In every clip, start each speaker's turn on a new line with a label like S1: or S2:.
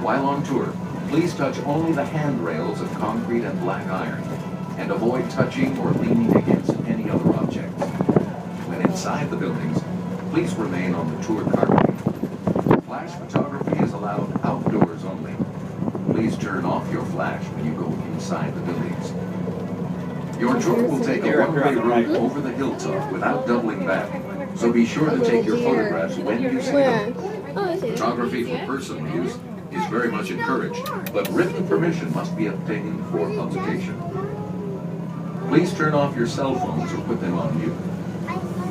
S1: While on tour, please touch only the handrails of concrete and black iron, and avoid touching or leaning against any other objects. When inside the buildings, please remain on the tour carpeting. Flash photography is allowed outdoors only. Please turn off your flash when you go inside the buildings. Your tour will take a one-way route over the hilltop without doubling back, so be sure to take your photographs when you see them. Photography for personal use is very much encouraged, but written permission must be obtained for publication. Please turn off your cell phones or put them on mute.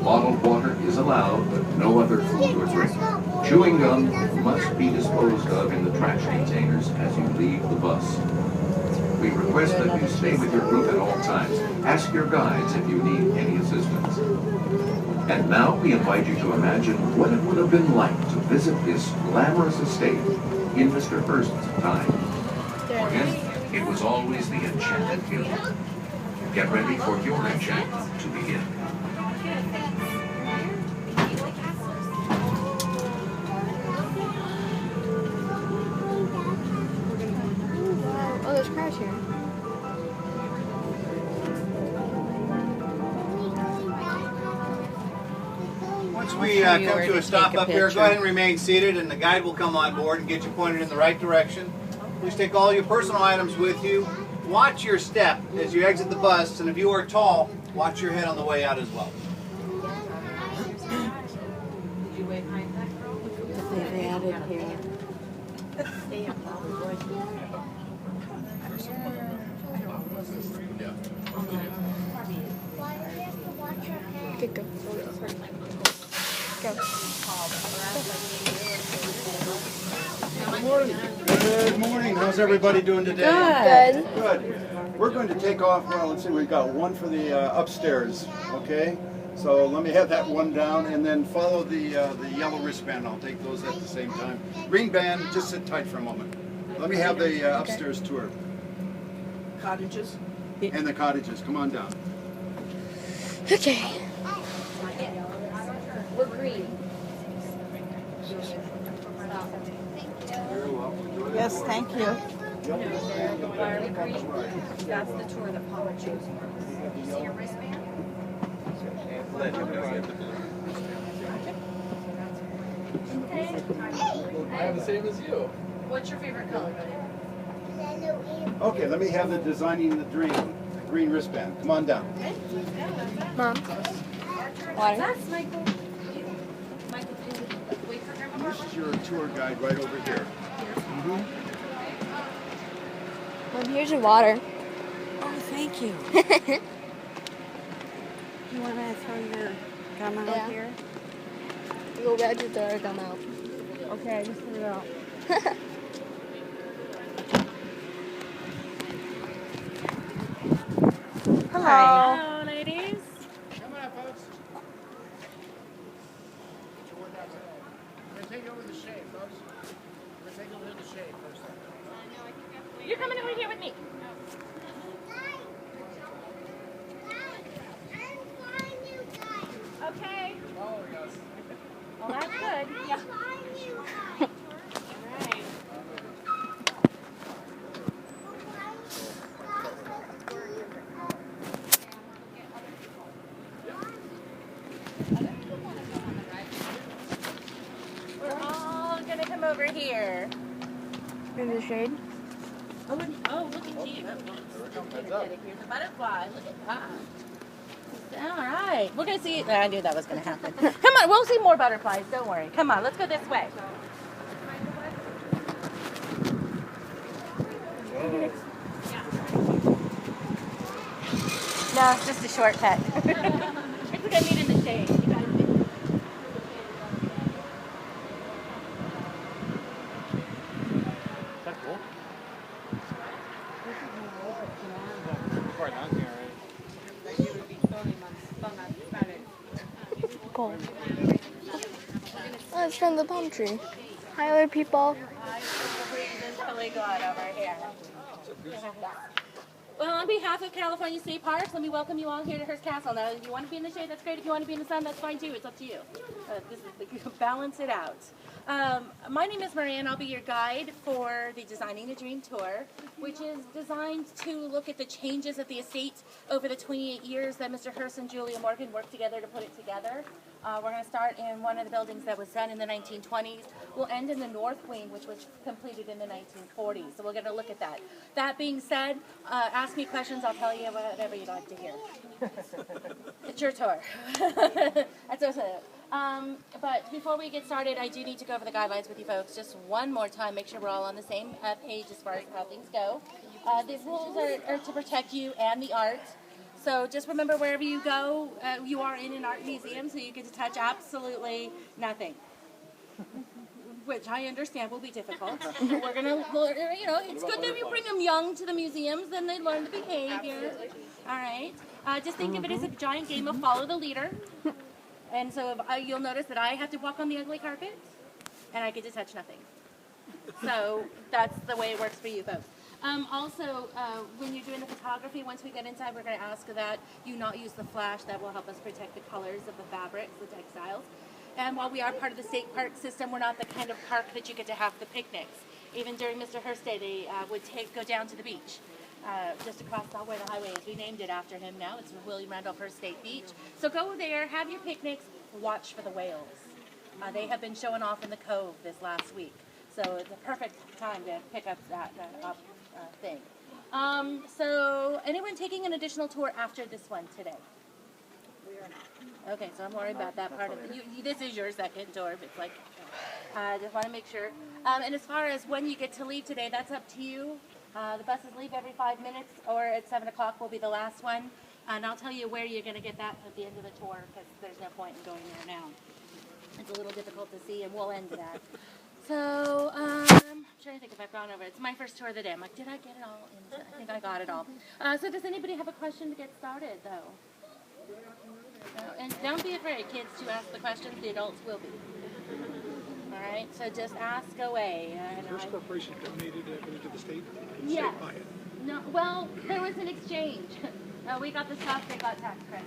S1: Bottled water is allowed, but no other food or drink. Chewing gum must be disposed of in the trash containers as you leave the bus. We request that you stay with your group at all times. Ask your guides if you need any assistance. And now we invite you to imagine what it would have been like to visit this glamorous estate in Mr. Hearst's time. For him, it was always the enchanted hill. Get ready for your enchantment to begin.
S2: Oh, there's cars here.
S3: Once we come to a stop up here, go ahead and remain seated, and the guide will come on board and get you pointed in the right direction. Please take all your personal items with you. Watch your step as you exit the bus, and if you are tall, watch your head on the way out as well.
S4: They added here.
S2: Okay, go. Go.
S3: Good morning. Good morning. How's everybody doing today?
S2: Good.
S3: Good. We're going to take off. Well, let's see. We've got one for the upstairs. Okay. So let me have that one down, and then follow the yellow wristband. I'll take those at the same time. Green band. Just sit tight for a moment. Let me have the upstairs tour.
S4: Cottages?
S3: And the cottages. Come on down.
S2: Okay.
S5: We're green.
S3: Very well.
S4: Yes, thank you.
S5: Are we green? That's the tour that Paula chose for. You see your wristband?
S6: I have the same as you.
S5: What's your favorite color?
S3: Okay, let me have the designing the green wristband. Come on down.
S2: Mom.
S5: Water. That's Michael. Michael, wait for Grandma
S3: This is your tour guide right over here.
S2: Mom, here's your water.
S4: Oh, thank you. You want to throw your gum out here?
S2: You go back to throw our gum out.
S4: Okay, I just threw it out. Hello.
S5: Hello, ladies.
S3: Come on, folks. We're going to take over the shade, folks. We're going to take over the shade first.
S5: You're coming over here with me. Okay.
S6: Oh, yes.
S5: Well, that's good. Yeah. All right. We're all gonna come over here.
S2: In the shade.
S5: Oh, look at you. Here's a butterfly. Look at that. All right. We're going to see. I knew that was going to happen. Come on. We'll see more butterflies. Don't worry. Come on. Let's go this way. No, it's just a shortcut. I think I meet in the shade. You guys do.
S6: Is that cool? Quite nice here, right?
S2: Cool. Oh, it's from the palm tree. Hi, other people.
S5: This Caligula over here. Well, on behalf of California State Parks, let me welcome you all here to Hearst Castle. Now, if you want to be in the shade, that's great. If you want to be in the sun, that's fine too. It's up to you. Balance it out. My name is Maria, and I'll be your guide for the Designing a Dream Tour, which is designed to look at the changes at the estate over the 28 years that Mr. Hearst and Julia Morgan worked together to put it together. We're going to start in one of the buildings that was done in the 1920s. We'll end in the north wing, which was completed in the 1940s. So we're going to look at that. That being said, ask me questions. I'll tell you whatever you'd like to hear. It's your tour. That's what I said. But before we get started, I do need to go over the guidelines with you folks just one more time. Make sure we're all on the same page as far as how things go. The rules are to protect you and the art. So just remember, wherever you go, you are in an art museum, so you get to touch absolutely nothing. Which I understand will be difficult. We're gonna, it's good that you bring them young to the museums, then they learn the behavior. All right. Just think of it as a giant game of follow the leader. And so you'll notice that I have to walk on the ugly carpet, and I get to touch nothing. So that's the way it works for you folks. Also, when you're doing the photography, once we get inside, we're going to ask that you not use the flash. That will help us protect the colors of the fabrics, the textiles. And while we are part of the state park system, we're not the kind of park that you get to have the picnics. Even during Mr. Hearst Day, they would go down to the beach, just across where the highway is. We named it after him now. It's William Randolph Hearst State Beach. So go there, have your picnics, watch for the whales. They have been showing off in the cove this last week. So it's a perfect time to pick up that thing. So anyone taking an additional tour after this one today? We are not. Okay, so I'm worried about that part of it. This is your second tour, if it's like, just want to make sure. And as far as when you get to leave today, that's up to you. The buses leave every 5 minutes, or at 7 o'clock will be the last one. And I'll tell you where you're going to get that at the end of the tour, because there's no point in going there now. It's a little difficult to see, and we'll end that. So, I'm trying to think if I've gone over it. It's my first tour of the day. I'm like, did I get it all? I think I got it all. So does anybody have a question to get started, though? And don't be afraid, kids, to ask the questions. The adults will be. All right, so just ask away.
S7: Hearst Corporation donated everything to the state?
S5: Yes.
S7: State buy it?
S5: No, well, there was an exchange. We got the stuff, they got tax credit.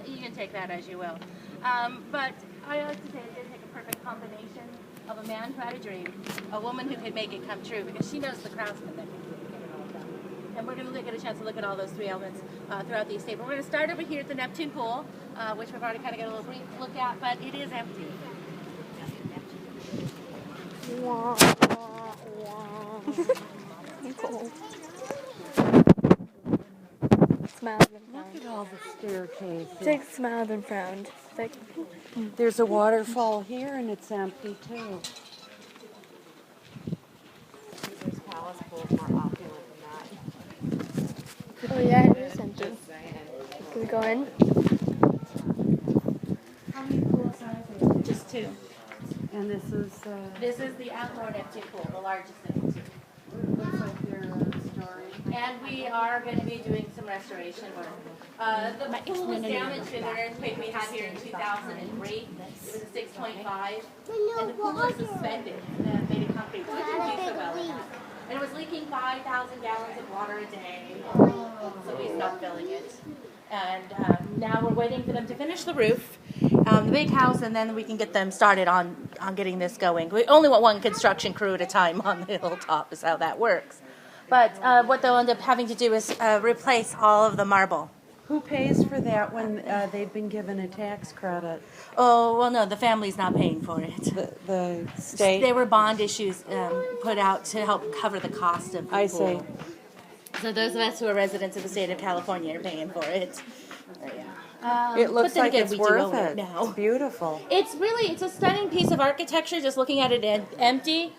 S5: You can take that as you will. But I like to say it did take a perfect combination of a man who had a dream, a woman who could make it come true, because she knows the craftsman that can get it all done. And we're going to get a chance to look at all those three elements throughout the estate. But we're going to start over here at the Neptune pool, which we've already kind of got a little brief look at, but it is empty.
S2: Wah, wah, wah. Cool. Smiled and
S4: Look
S2: frowned.
S4: at all the staircases.
S2: Jake smiled and frowned. It's like,
S4: There's a waterfall here, and it's empty too.
S8: Caesar's Palace pool is more opulent than that.
S2: oh yeah, it is empty.
S8: Just saying.
S2: Can we go in?
S5: How many pools are there? Just two.
S4: And this is,
S5: This is the outdoor Neptune pool, the largest of the two.
S8: Looks like they're story.
S5: And we are going to be doing some restoration work. The pool was damaged in an earthquake we had here in 2003. It was a 6.5, and the pool was suspended, made of concrete, so it didn't do so well in that. And it was leaking 5,000 gallons of water a day, so we stopped filling it. And now we're waiting for them to finish the roof, the big house, and then we can get them started on getting this going. We only want one construction crew at a time on the hilltop is how that works. But what they'll end up having to do is replace all of the marble.
S4: who pays for that when they've been given a tax credit?
S5: Oh, well, no, the family's not paying for it.
S4: The state?
S5: There were bond issues put out to help cover the cost of the
S4: I
S5: pool.
S4: see.
S5: So those of us who are residents of the state of California are paying for it.
S4: It looks
S5: but then
S4: like
S5: again,
S4: it's
S5: we do
S4: worth
S5: own
S4: it.
S5: now.
S4: It's beautiful.
S5: It's a stunning piece of architecture, just looking at it empty.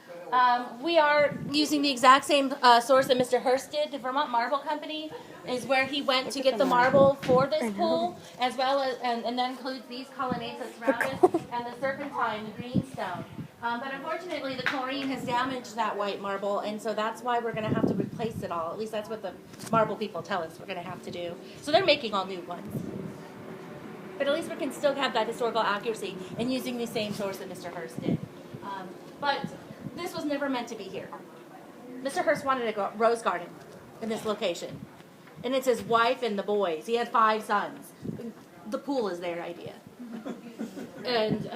S5: We are using the exact same source that Mr. Hearst did. The Vermont Marble Company is where he went to get the marble for this pool, as well as, and that includes these colonnades that surround it, and the serpentine, the greenstone. But unfortunately, the chlorine has damaged that white marble, and so that's why we're going to have to replace it all. At least that's what the marble people tell us we're going to have to do. So they're making all new ones. But at least we can still have that historical accuracy in using the same source that Mr. Hearst did. But this was never meant to be here. Mr. Hearst wanted a rose garden in this location. And it's his wife and the boys. He had 5 sons. The pool is their idea. And,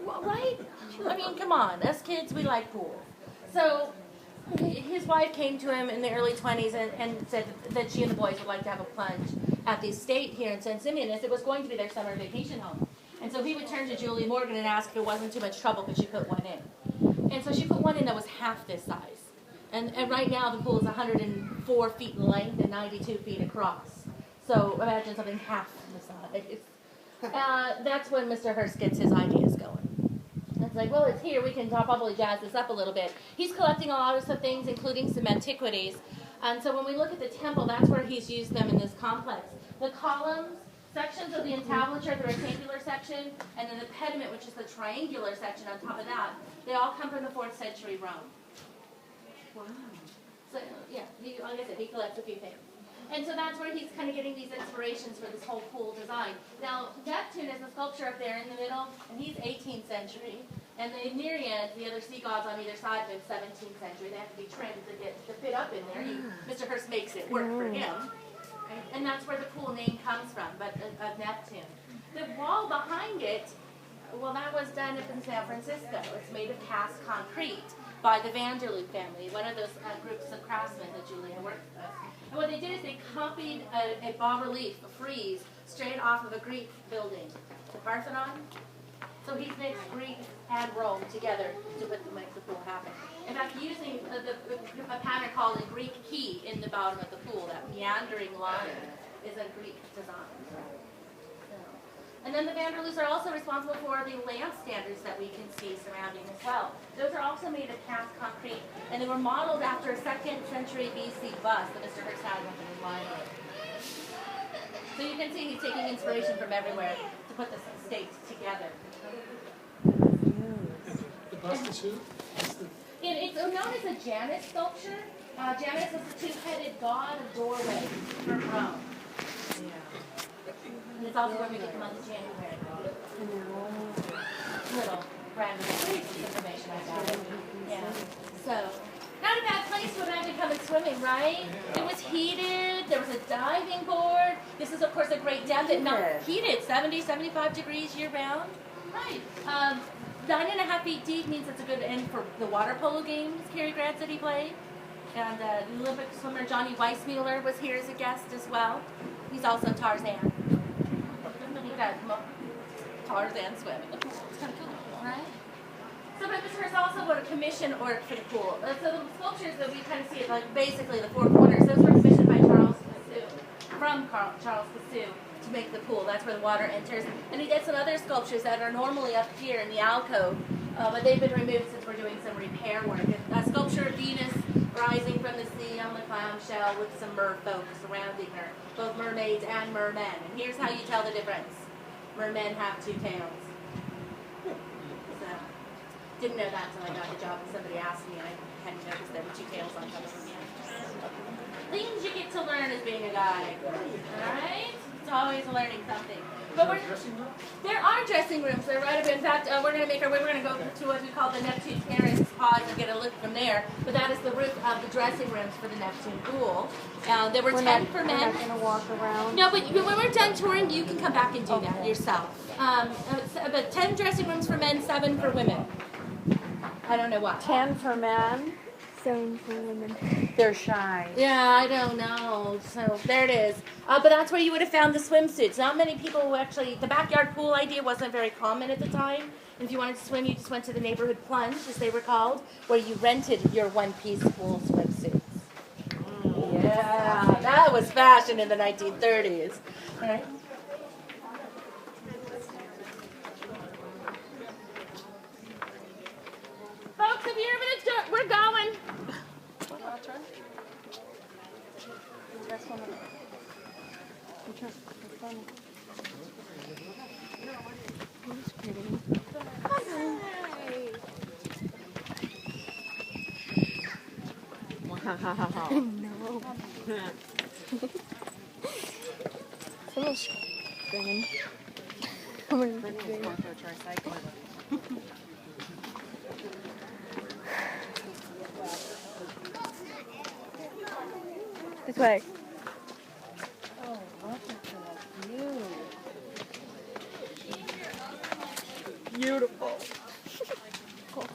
S5: well, right? I mean, come on. Us kids, we like pools. So his wife came to him in the early 20s and said that she and the boys would like to have a plunge at the estate here in San Simeon, as it was going to be their summer vacation home. And so he would turn to Julie Morgan and ask if it wasn't too much trouble, could she put one in? And so she put one in that was half this size. And right now the pool is 104 feet in length and 92 feet across. So imagine something half the size. That's when Mr. Hearst gets his ideas going. It's like, well, it's here. We can probably jazz this up a little bit. He's collecting a lot of things, including some antiquities. And so when we look at the temple, that's where he's used them in this complex. The columns, sections of the entablature, the rectangular section, and then the pediment, which is the triangular section on top of that, they all come from the 4th century Rome. Wow. So, yeah, like I said, he collects a few things. And so that's where he's kind of getting these inspirations for this whole pool design. Now, Neptune is the sculpture up there in the middle, and he's 18th century. And the Nereids, the other sea gods on either side of him, 17th century. They have to be trimmed to fit up in there. Mr. Hearst makes it work for him. And that's where the pool name comes from, but of Neptune. The wall behind it, well, that was done up in San Francisco. It's made of cast concrete by the Vanderloo family, one of those groups of craftsmen that Julia worked with. And what they did is they copied a bas-relief, a frieze, straight off of a Greek building, the Parthenon. So he's mixed Greek and Rome together to make the pool happen. In fact, using a pattern called a Greek key in the bottom of the pool, that meandering line is a Greek design. And then the Vanderloos are also responsible for the lamp standards that we can see surrounding as well. Those are also made of cast concrete, and they were modeled after a 2nd century BC bust that Mr. Hearst had with him in line with. So you can see he's taking inspiration from everywhere to put this estate together.
S7: The bust is who?
S5: It's known as a Janus sculpture. Janus is the 2-headed god of doorways from Rome. And it's also where we get the month of January. Little random information I got. Yeah. So, not a bad place to imagine coming swimming, right? It was heated. There was a diving board. This is, of course, a great depth. It's not heated, 70, 75 degrees year-round. Right. 9.5 feet deep means it's a good end for the water polo games Cary Grant said he played. And the Olympic swimmer Johnny Weissmuller was here as a guest as well. He's also Tarzan. Tarzan swim. It's kind of cool, right? So, but Mr. Hearst also would commission work for the pool. So the sculptures that we kind of see, like basically the 4 corners, those were commissioned by Charles Cassou to make the pool. That's where the water enters. And he did some other sculptures that are normally up here in the alcove, but they've been removed since we're doing some repair work. A sculpture of Venus rising from the sea on the clamshell with some merfolk surrounding her, both mermaids and mermen. And here's how you tell the difference. Mermen have 2 tails. So, didn't know that until I got the job and somebody asked me. I hadn't noticed there were 2 tails on top of them yet. Things you get to learn as being a guy. Alright? It's always learning something. But there are dressing rooms. They're right up. In fact, we're going to make our way. We're going to go to what we call the Neptune Terrace Pod and get a look from there. But that is the roof of the dressing rooms for the Neptune pool. There were 10 for men.
S8: We're not going to walk around.
S5: No, but when we're done touring, you can come back and do that yourself. But 10 dressing rooms for men, 7 for women. I don't know why.
S8: 10 for men.
S2: 7 for women.
S8: They're shy.
S5: Yeah, I don't know. So there it is. But that's where you would have found the swimsuits. Not many people who actually, the backyard pool idea wasn't very common at the time. If you wanted to swim, you just went to the neighborhood plunge, as they were called, where you rented your one-piece pool swimsuits. Yeah, that was fashion in the 1930s. All right. Folks, if you're going to, we're going.
S2: No. Someone's screaming. Someone's screaming. Quick.